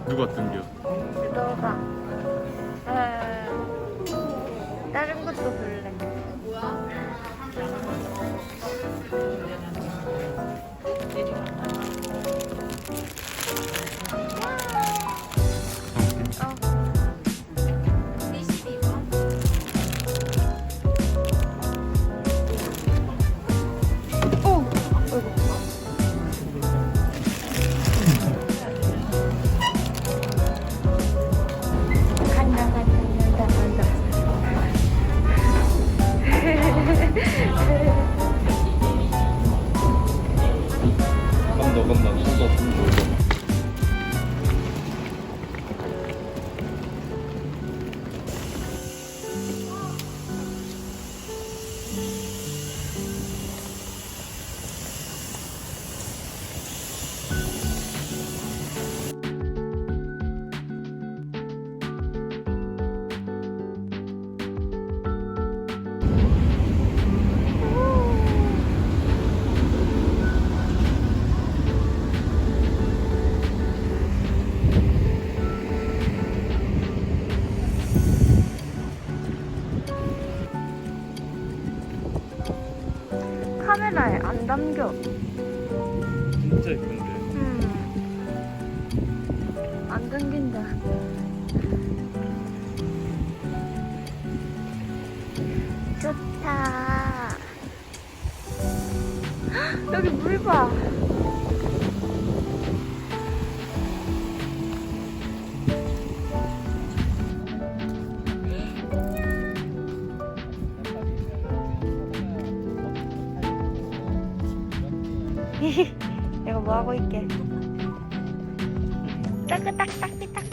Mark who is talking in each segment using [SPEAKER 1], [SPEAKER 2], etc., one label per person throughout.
[SPEAKER 1] 누가 뜬겨?
[SPEAKER 2] 너가. 다른 것도 볼래.
[SPEAKER 1] 건너 순서
[SPEAKER 2] 카메라에 안 담겨.
[SPEAKER 1] 진짜 예쁜데.
[SPEAKER 2] 안 담긴다. 좋다. 헉, 여기 물 봐. 내가 뭐 하고 있게? 따끄딱딱비딱.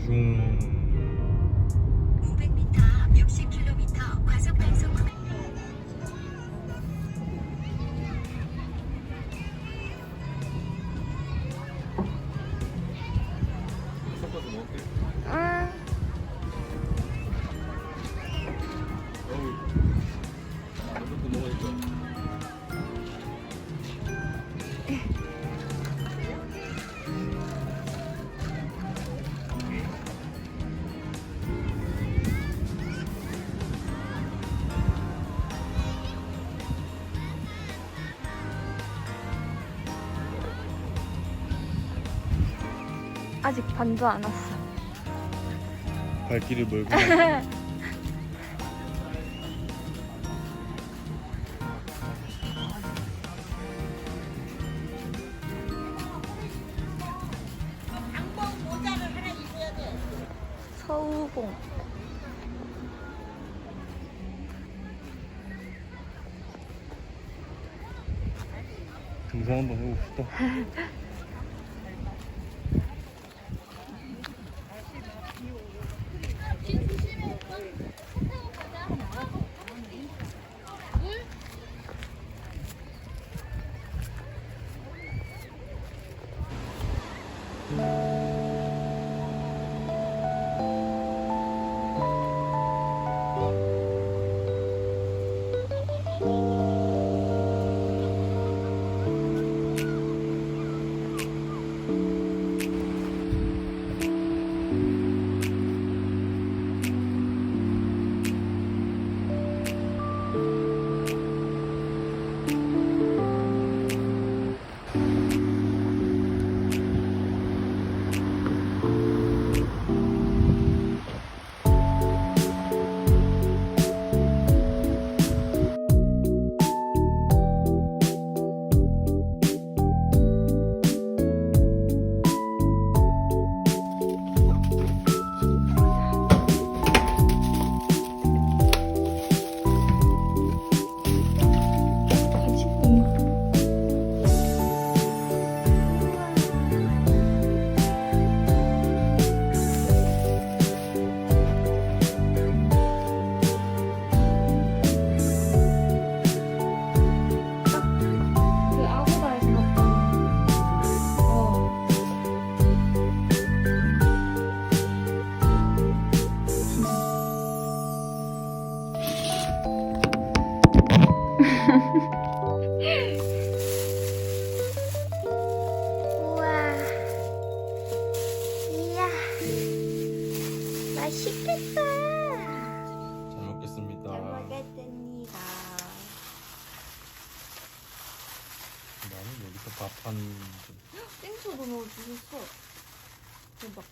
[SPEAKER 1] 슝.
[SPEAKER 3] 500m, 60km 과속 단속 구간.
[SPEAKER 1] 섞어서 먹을게.
[SPEAKER 2] 응.
[SPEAKER 1] 어우. 이것도 먹으니까.
[SPEAKER 2] 아직 반도 안 왔어.
[SPEAKER 1] 발길을 몰고.
[SPEAKER 2] 서우공.
[SPEAKER 1] 등산 한번 해봅시다. 밥한
[SPEAKER 2] 땡초도 넣어주셨어. 대박.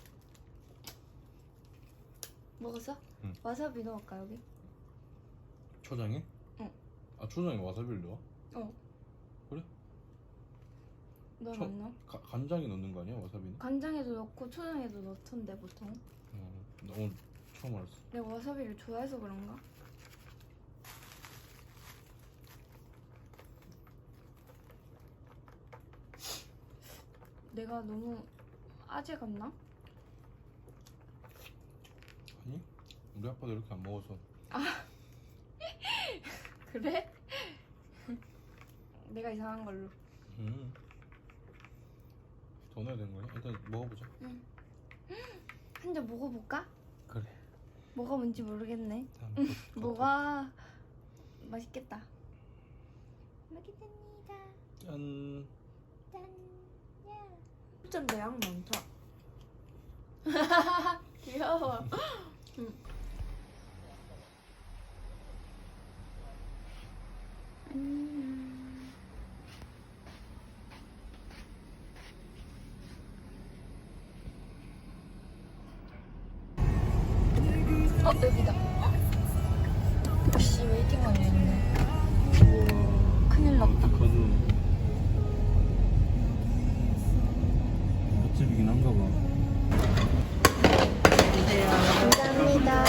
[SPEAKER 2] 먹었어?
[SPEAKER 1] 응.
[SPEAKER 2] 와사비 넣을까 여기?
[SPEAKER 1] 초장에?
[SPEAKER 2] 응.
[SPEAKER 1] 아 초장에 와사비를 넣어?
[SPEAKER 2] 어.
[SPEAKER 1] 그래?
[SPEAKER 2] 넌
[SPEAKER 1] 초-
[SPEAKER 2] 안 넣어?
[SPEAKER 1] 간장에 넣는 거 아니야 와사비는?
[SPEAKER 2] 간장에도 넣고 초장에도 넣던데 보통.
[SPEAKER 1] 나 오늘 처음 알았어.
[SPEAKER 2] 내가 와사비를 좋아해서 그런가? 내가 너무 아재 같나?
[SPEAKER 1] 아니? 우리 아빠도 이렇게 안 먹어서.
[SPEAKER 2] 그래? 내가 이상한 걸로.
[SPEAKER 1] 더 넣어야 되는 거야? 일단 먹어보자.
[SPEAKER 2] 한 잔 먹어볼까?
[SPEAKER 1] 그래.
[SPEAKER 2] 뭐가 뭔지 모르겠네.
[SPEAKER 1] 다음
[SPEAKER 2] 뭐가 맛있겠다. 먹겠습니다.
[SPEAKER 1] 짠.
[SPEAKER 2] 짠. 야. 진짜 내 양 많다. 귀여워. 여기다. 역시 웨이팅함이 있네. 우와, 큰일 났다.
[SPEAKER 1] 맛집이긴 한가 봐.
[SPEAKER 2] 감사합니다.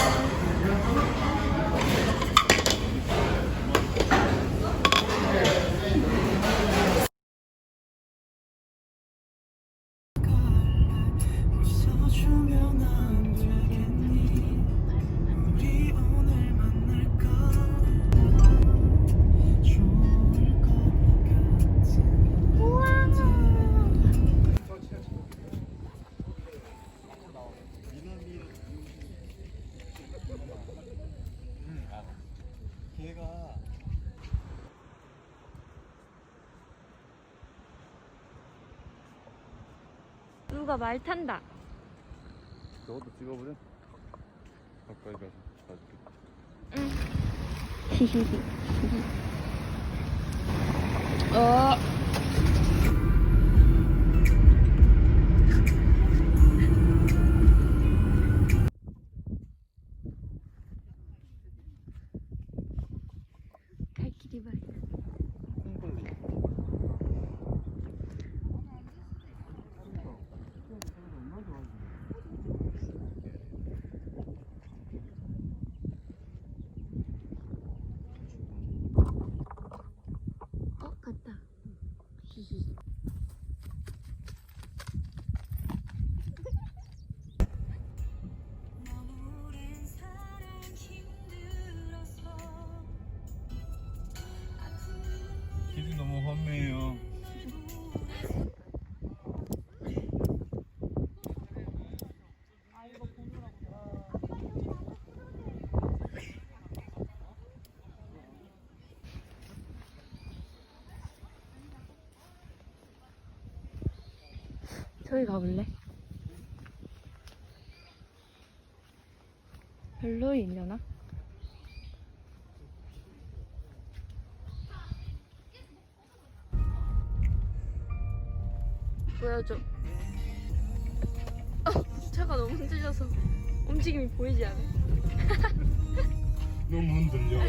[SPEAKER 1] 걔가
[SPEAKER 2] 누가 말 탄다.
[SPEAKER 1] 저것도 찍어보자. 가까이 가서 봐줄게.
[SPEAKER 2] 응. 히히히. 어. 갈 길이 말.
[SPEAKER 1] 콩벌리.
[SPEAKER 2] 갔다. 히히.
[SPEAKER 1] 길이 너무 험해요.
[SPEAKER 2] 저기 가볼래? 별로이려나? 보여줘. 차가 너무 흔들려서 움직임이 보이지 않아.
[SPEAKER 1] 너무 흔들려.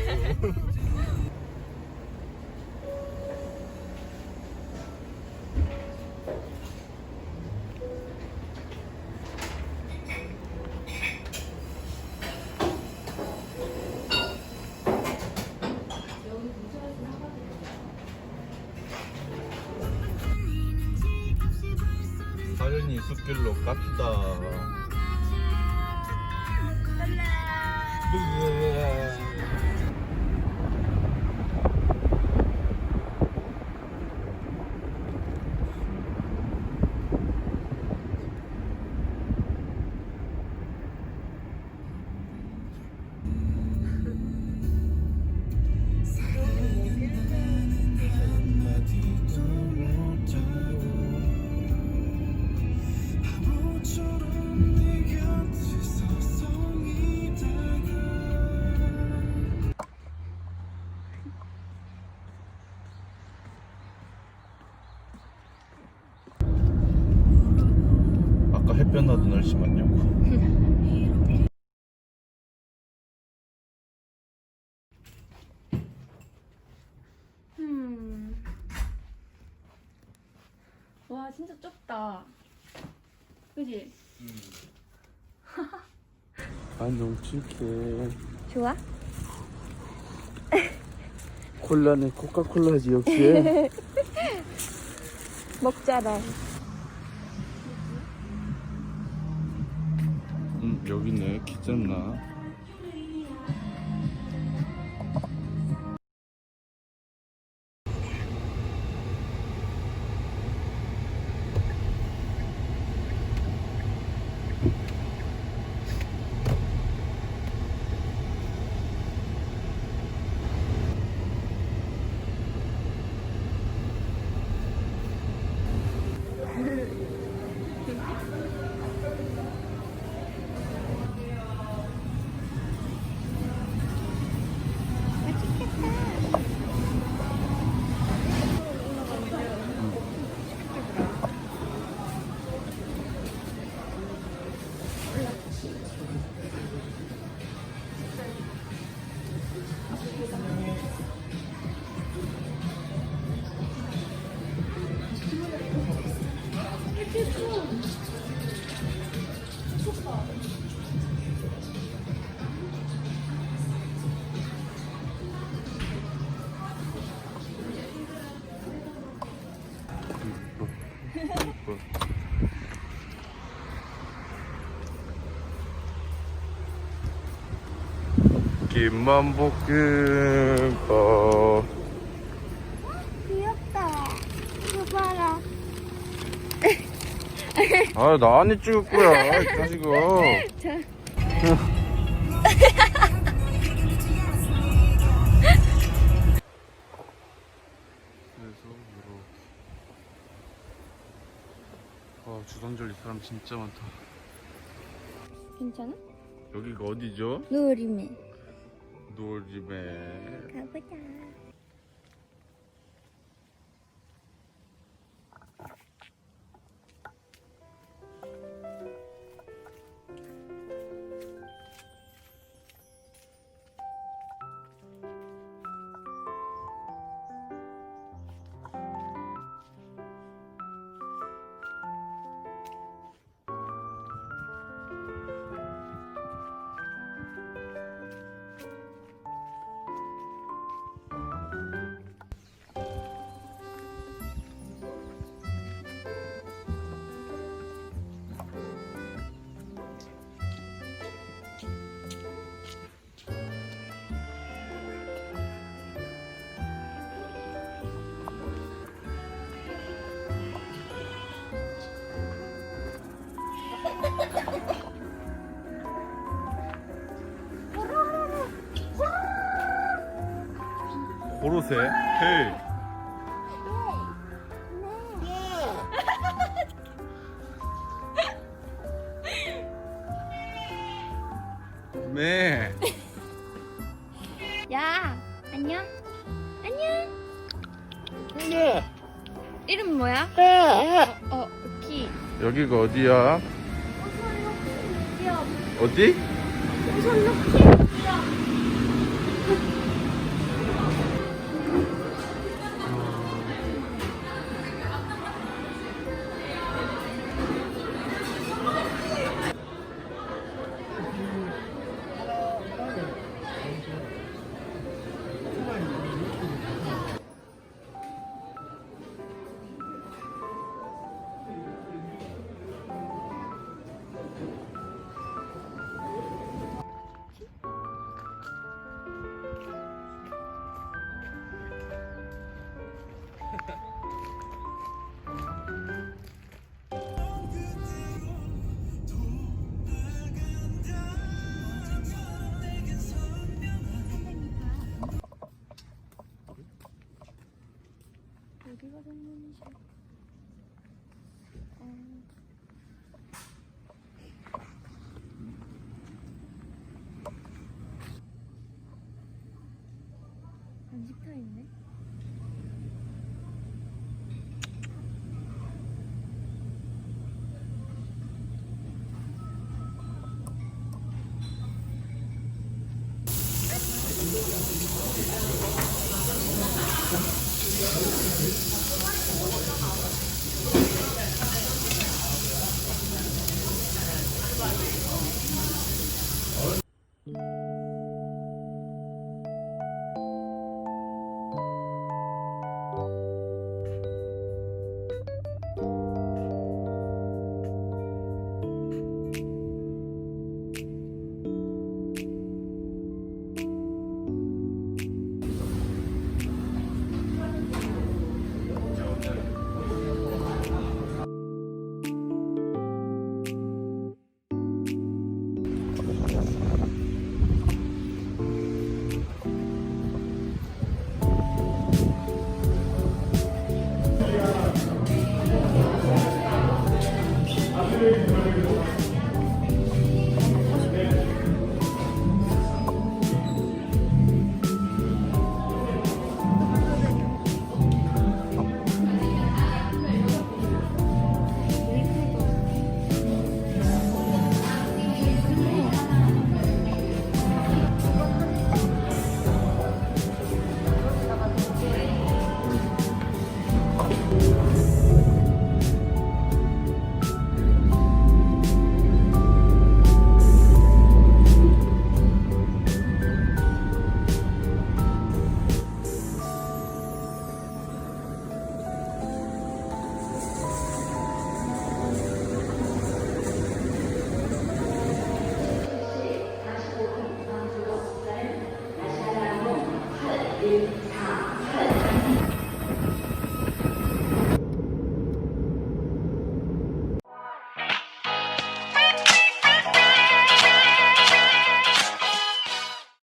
[SPEAKER 1] 사연이 숲길로 갑시다. 날씨 맞냐고.
[SPEAKER 2] 와 진짜 좁다. 그지?
[SPEAKER 1] 안녕 칠게.
[SPEAKER 2] 좋아?
[SPEAKER 1] 콜라는 코카콜라지 역시.
[SPEAKER 2] 먹자라.
[SPEAKER 1] 여기네 기잖나. 김만볶음밥.
[SPEAKER 2] 귀엽다. 이거 봐라.
[SPEAKER 1] 아, 나 안에 찍을 거야, 이 자식아. 그래서 이렇게. 와, 주선절 이 사람 진짜 많다.
[SPEAKER 2] 괜찮아?
[SPEAKER 1] 여기가 어디죠?
[SPEAKER 2] 노을이네.
[SPEAKER 1] 노을집에.
[SPEAKER 2] 가보자.
[SPEAKER 1] 고로쇠? 헤이. 네.
[SPEAKER 2] 야, 안녕. 안녕. 이름 뭐야? 키.
[SPEAKER 1] 여기가 어디야?
[SPEAKER 2] 귀여워.
[SPEAKER 1] 어디?
[SPEAKER 2] 우선 넣기. 귀여워. 어디가 전문이셔? 간식타 있네.